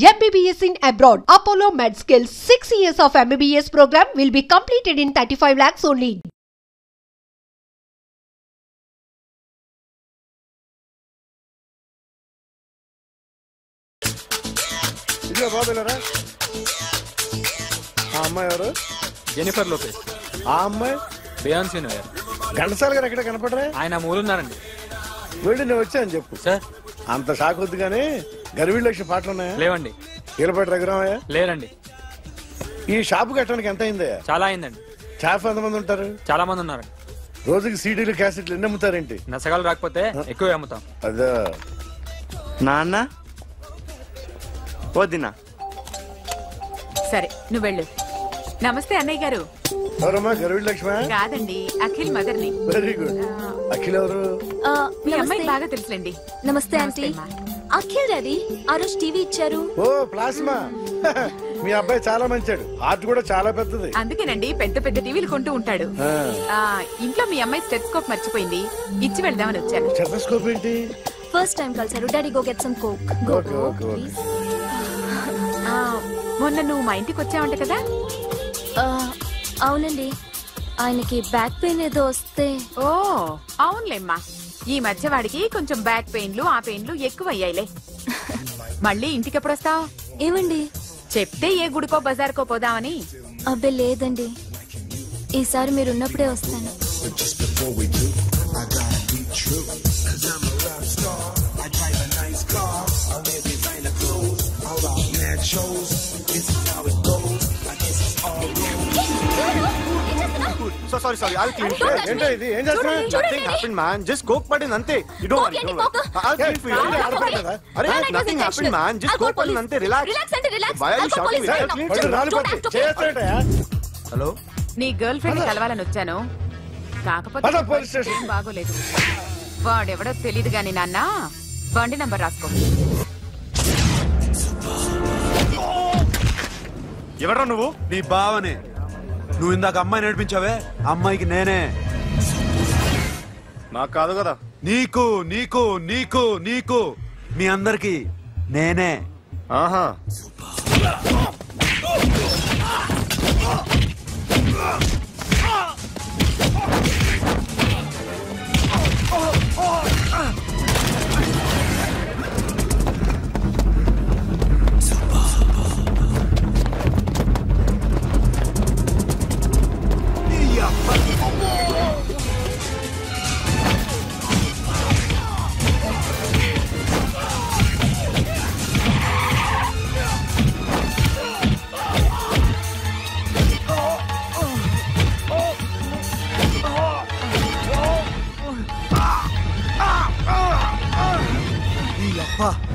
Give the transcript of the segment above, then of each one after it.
MBBS in abroad. Apollo MedSkill 6 years of MBBS program will be completed in 35 lakhs only. ఇదిగో బాబులరా ఆ అమ్మాయి ఎవరు? Jennifer Lopez. ఆ అమ్మాయి బియాన్సీ నోయర్. ఘంటసాల గారు ఎక్కడ కనపడరా? ఆయన మూలున్నారండి. వెళ్ళి నేను వచ్చాను చెప్పు సార్. అంత షాక్ వద్దు కానీ గర్వీ లక్ష్మి పాటలు ఉన్నాయా? లేవండి. కీలపాటి రఘురామయ్య లేరండి. ఈ షాపు కట్టడానికి ఎంత అయిందయ్యా? చాలా అయిందండి. స్టాఫ్ ఎంతమంది ఉంటారు? చాలా మంది ఉన్నారండి. రోజుకి సీడీలు క్యాసెట్లు ఎన్ని అమ్ముతారేంటి? నసగాలు రాకపోతే ఎక్కువ అమ్ముతాం. అదా నాన్న వదినా. సరే నువ్వు వెళ్ళు. నమస్తే అన్నయ్య గారు. ఎవరమ్మా? గర్వీ లక్ష్మి కాదండి, అఖిల్ మదర్ ని. Very good. అఖిల్ ఎవరు? మీ అమ్మాయి బాగా తెలుసులేండి. నమస్తే ఆంటీ. అఖిల్ రెడీ ఆ రోజు టీవీ ఇచ్చారు. ఓ ప్లాస్మా. మీ అబ్బాయి చాలా మంచాడు. హార్ట్ కూడా చాలా పెద్దది. అందుకేనండి పెద్ద పెద్ద టీవీలు కొంటూ ఉంటాడు. ఇంట్లో మీ అమ్మాయి స్టెథోస్కోప్ మర్చిపోయింది, ఇచ్చి వెళ్దామని వచ్చాను. స్టెథోస్కోప్ ఏంటి? ఫస్ట్ టైం కలిసారు. Daddy go get some coke. Go go please. మొన్న నువ్వు మా ఇంటికి వచ్చావంట కదా? అవునండి, ఆయనకి బ్యాక్ పెయిన్ ఏదో వస్తే. ఓ అవునులేమ్మా, ఈ మధ్య వాడికి కొంచెం బ్యాక్ పెయిన్లు ఆ పెయిన్లు ఎక్కువ అయ్యాయిలే. మళ్ళీ ఇంటికి ఎప్పుడు వస్తావు? ఏమండి చెప్తే ఏ గుడికో బజార్కో పోదామని. అబ్బే లేదండి, ఈసారి మీరు ఉన్నప్పుడే వస్తాను. Sorry, I'll clean it. ఏంటో ఇది? ఏం చేస్తున్నా? Nothing happened, man. Just coke putting ante. You don't worry. I'll clean for you. Arey, nothing happened, man. Just coke putting ante. Relax. Why are you shouting me? Hello, నీ girl friend కలవాలని వచ్చాను, కాకపోతే ఏం బాగోలేదు. వాడెవడో తెలీదు గాని నాన్న, బండి నంబర్ రాసుకో. ఎవరా నువ్వు? నీ బావనే. నువ్వు ఇందాక అమ్మాయి నడిపించావే, అమ్మాయికి నేనే. నాకు కాదు కదా. నీకు నీకు నీకు నీకు మీ అందరికి నేనే. ఆహా,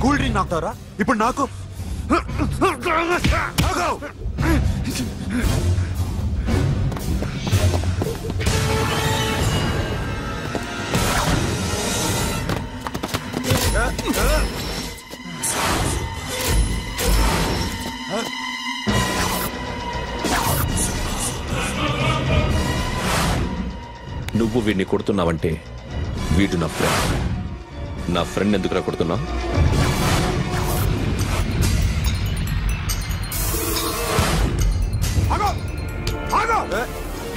కూల్ డ్రింక్ నాకుతారా ఇప్పుడు? నాకు నువ్వు వీడిని కొడుతున్నావంటే వీడు నా ఫ్రెండ్. నా ఫ్రెండ్ ఎందుకురా కొడుతున్నావు?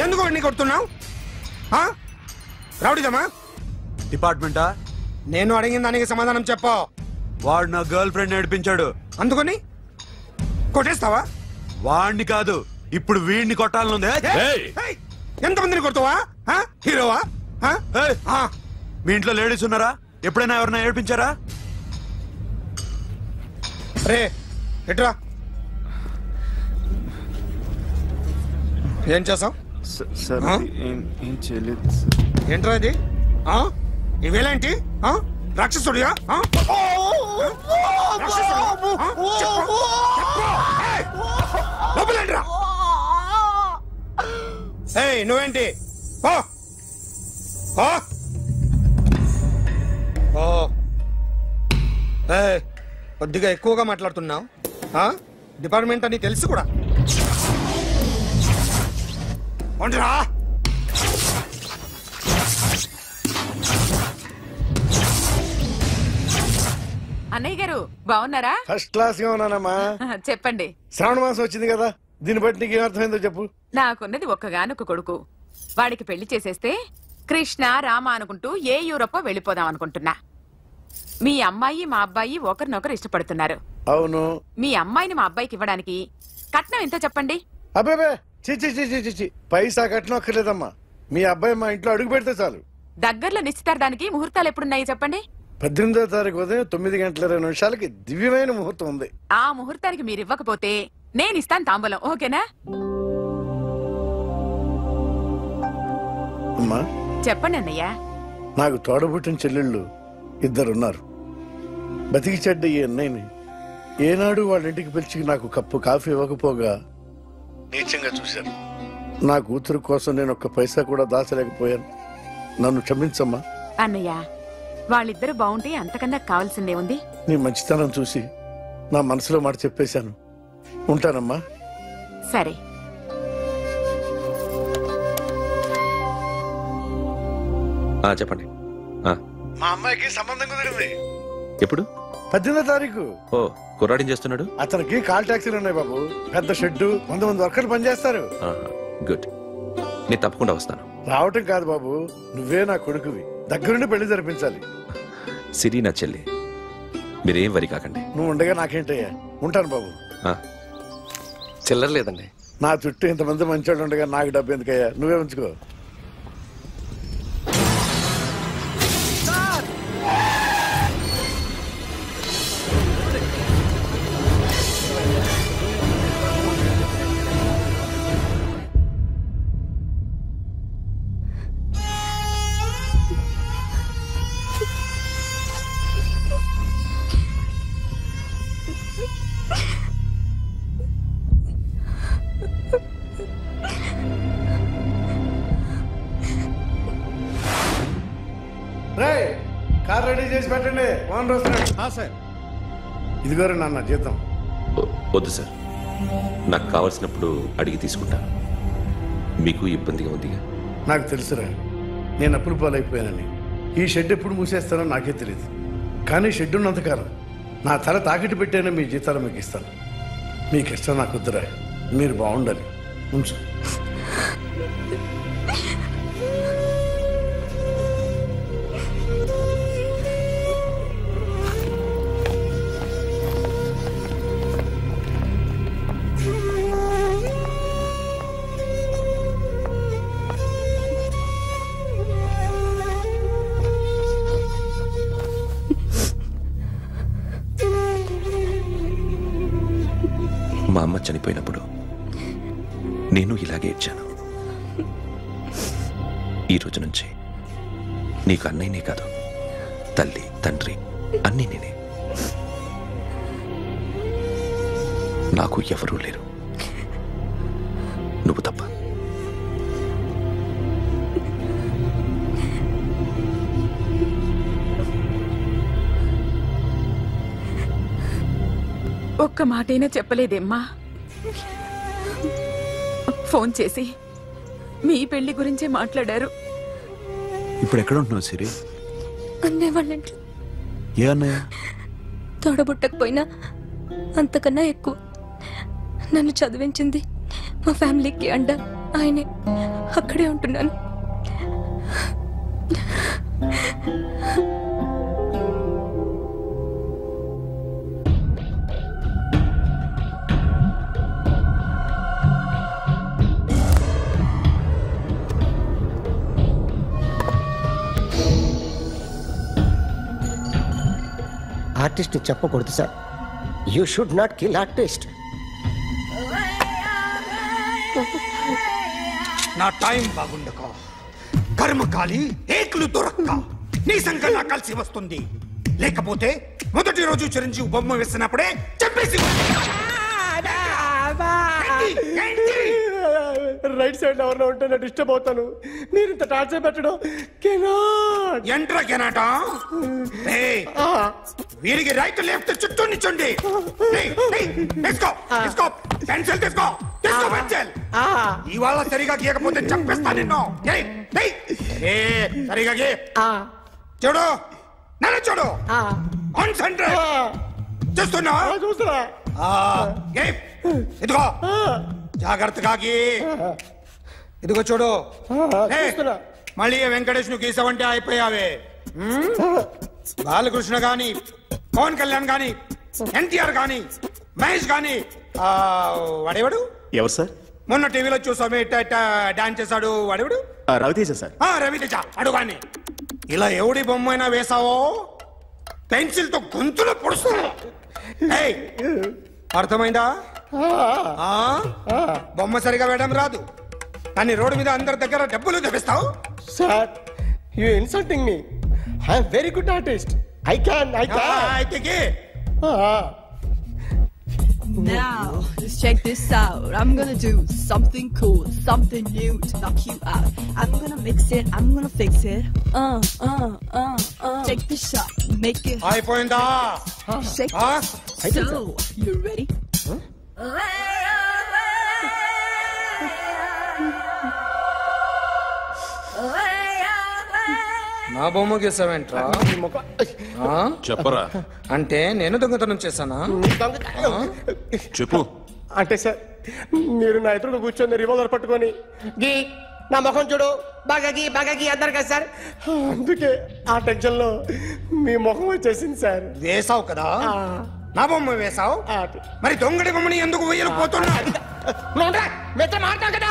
ఎందుకు వాడిని కొడుతున్నావు? రౌడీదమ్మా? డిపార్ట్మెంటా? నేను అడిగిన దానికి సమాధానం చెప్పు. వాడు నా గర్ల్ ఫ్రెండ్ నడిపించాడు. అందుకని కొట్టేస్తావా? వాడిని కాదు, ఇప్పుడు వీడిని కొట్టాలనుంది. ఎంతమందిని కొడతావా? హీరోవా? మీ ఇంట్లో లేడీస్ ఉన్నారా? ఎప్పుడైనా ఎవరైనా ఏడిపించారా? రే ఎట్రా, ఏం చేసావు? ఏం చేయలేదు. ఏంట్రా ఇది? ఇవేలాంటి రాక్షసుడియా? నువ్వేంటి? కొద్దిగా ఎక్కువగా మాట్లాడుతున్నావు. డిపార్ట్మెంట్ అని తెలుసు కూడా. అన్నయ్య గారు బాగున్నారా? ఫస్ట్ క్లాస్ గా ఉన్నానమ్మా. చెప్పండి. శ్రావణ మాసం వచ్చింది కదా, దీన్ని బట్టి నీకు ఏమర్థమైందో చెప్పు. నాకున్నది ఒక్కగానొక్క కొడుకు. వాడికి పెళ్లి చేసేస్తే కృష్ణ రామ అనుకుంటూ ఏ యూరోపో వెళ్ళిపోదాం అనుకుంటున్నా. మీ అమ్మాయి మా అబ్బాయి ఒకరినొకరు ఇష్టపడుతున్నారు. అవును. మీ అమ్మాయిని మా అబ్బాయికి ఇవ్వడానికి కట్నం ఎంతో చెప్పండి. అబ్బాబే చిచి పైసా కట్నం అక్కర్లేదమ్మా. మీ అబ్బాయి మా ఇంట్లో అడుగు పెడితే చాలు. దగ్గరలో నిశ్చితార్థానికి ముహూర్తాలు ఎప్పుడున్నాయి చెప్పండి. 18వ తారీఖు ఉదయం 9:20 దివ్యమైన ముహూర్తం ఉంది. ఆ ముహూర్తానికి మీరు ఇవ్వకపోతే నేను ఇస్తాను తాంబూలం. ఓకేనా? అమ్మా చెప్పండి అన్నయ్య. నాకు తోడబుట్టిన చెల్లెళ్ళు 2 ఉన్నారు. బతికి చెడ్డ ఈ అన్నయ్యని ఏనాడు వాళ్ళ ఇంటికి పిలిచి నాకు కప్పు కాఫీ ఇవ్వకపోగా నీచంగా చూశాను. నా కూతురు కోసం నేను ఒక్క పైసా కూడా దాచలేకపోయాను. నన్ను క్షమించమ్మా. అన్నయ్య, వాళ్ళిద్దరు బాగుంటే అంతకన్నా కావాల్సిందే ఉంది. నీ మంచితనం చూసి నా మనసులో మాట చెప్పేశాను. ఉంటానమ్మా. సరే. చెప్పండి. మా అమ్మాయికి సంబంధం కుదిరింది. ఎప్పుడు? 18వ తారీఖు. ఓ, కుర్రాడేం చేస్తున్నాడు? అతనికి కాల్ టాక్సీలు ఉన్నాయి బాబు. పెద్ద షెడ్డు, 100 మంది వర్కర్లు పనిచేస్తారు. గుడ్. నేను తప్పకుండా వస్తాను. రావటం కాదు బాబు, నువ్వే నా కొడుకువి. దగ్గరుండి పెళ్లి జరిపించాలి. సిరి నా చెల్లి, మీరేం వరి కాకండి. నువ్వు ఉండగా నాకేంటయ్యా. ఉంటాను బాబు. చిల్లర లేదండి. నా చుట్టూ ఇంతమంది మంచోళ్ళు ఉండగా నాకు డబ్బు ఎందుకయ్యా, నువ్వే ఉంచుకో. కార్ రెడీ చేసి పెట్టండి. ఓనర్ వస్తున్నాడు. సార్ ఇదిగోరు నాన్న జీతం. వద్దు సార్, నాకు కావాల్సినప్పుడు అడిగి తీసుకుంటాను. మీకు ఇబ్బందిగా ఉందిగా? నాకు తెలుసురా, నేను అప్పులు పాలైపోయానని. ఈ షెడ్ ఎప్పుడు మూసేస్తానో నాకే తెలియదు. కానీ షెడ్ ఉన్నంతకాలం నా తల తాకిట్టు పెట్టైనా మీ జీతాలు మీకు ఇస్తాను. మీకు ఇష్టం నాకు వద్దురా, మీరు బాగుండాలి. ఉంచు. మా అమ్మ చనిపోయినప్పుడు నేను ఇలాగే ఇచ్చాను. ఈ రోజు నుంచి నీకు అన్నయ్యనే కాదు, తల్లి తండ్రి అన్నీ నేనే. నాకు ఎవరూ లేరు, నువ్వు తప్ప. ఒక్క మాటైనా చెప్పలేదేమ్మా? ఫోన్ చేసి మీ పెళ్లి గురించే మాట్లాడారు. ఇప్పుడు ఎక్కడ ఉంటున్నావు సిరి? అన్నయ్య వాళ్ళ ఇంట్లో. ఏ అన్నయ్య? తోడబుట్టకపోయినా అంతకన్నా ఎక్కువ నన్ను చదివించింది మా ఫ్యామిలీకి అండ ఆయనే. అక్కడే ఉంటున్నాను. ఆర్టిస్ట్ చెప్పకూడదు sir. You should not kill artist. నా టైం బాగుండక కర్మకాలి ఏకులు దొరక్క నీ సంకల్లా కలిసి వస్తుంది. లేకపోతే మొదటి రోజు చిరంజీవి బొమ్మ వేసినప్పుడే చెప్పేసి రైట్ సైడ్ ఎవరిలో ఉంటే నేను డిస్టర్బ్ అవుతాను. మీరు ఇంత టార్చర్ పెట్టడం ఎంట్రా కెనాట. వీరికి రైట్ లెఫ్ట్ చుట్టూ నిచ్చండి. పెన్సిల్ తీసుకో, పెన్సిల్. ఇవాళ సరిగా గీయకపోతే చంపేస్తా నిన్ను. సరిగా గీ. చూడు, నన్ను చూడు. కాన్సంట్రేట్. చూస్తున్నా? చూస్తున్నా. ఇదిగో జాగ్రత్తగా ఇదిగో చూడు. మళ్ళీ వెంకటేష్ ను గీసావంటే అయిపోయావే. బాలకృష్ణ గాని, పవన్ కళ్యాణ్ గాని, ఎన్టీఆర్ గాని, మహేష్ గాని, వాడేవాడు ఎవరు సార్? మొన్న టీవీలో చూసామే డాన్స్ చేశాడు, వాడేవాడు? రవితేజ సార్. రవితేజ అడుగాని. ఇలా ఎవడి బొమ్మ అయినా వేసావో పెన్సిల్ తో గొంతులో పొడుస్తున్నా. అర్థమైందా? బొమ్మ సరిగా వేయడం రాదు కానీ రోడ్డు మీద అందరి దగ్గర డబ్బులు తెప్పిస్తావు. Sir, you insulting me. I am very good artist. I can. Now, just check this out. I'm gonna do something cool, something new to knock you out. I'm gonna mix it, I'm gonna fix it. Take the shot, make it. అయిపోయిందా? Shake it. So, you ready? నా బొమ్మ గీసావేంట్రా? చెప్పరా. అంటే నేను దొంగతనం చేశానా? చెప్పు. అంటే సార్, మీరు నా ఎదురు కూర్చొని రివాల్వర్ పట్టుకొని గీ నా ముఖం చూడు బాగా గీ అన్నారు కదా సార్. అందుకే ఆ టెన్షన్ లో మీ ముఖం వచ్చేసింది సార్. వేసావు కదా, నా బొమ్మ వేసావు. మరి దొంగడి బొమ్మని ఎందుకు వేయలు పోతున్నా? మాట్లాడు కదా.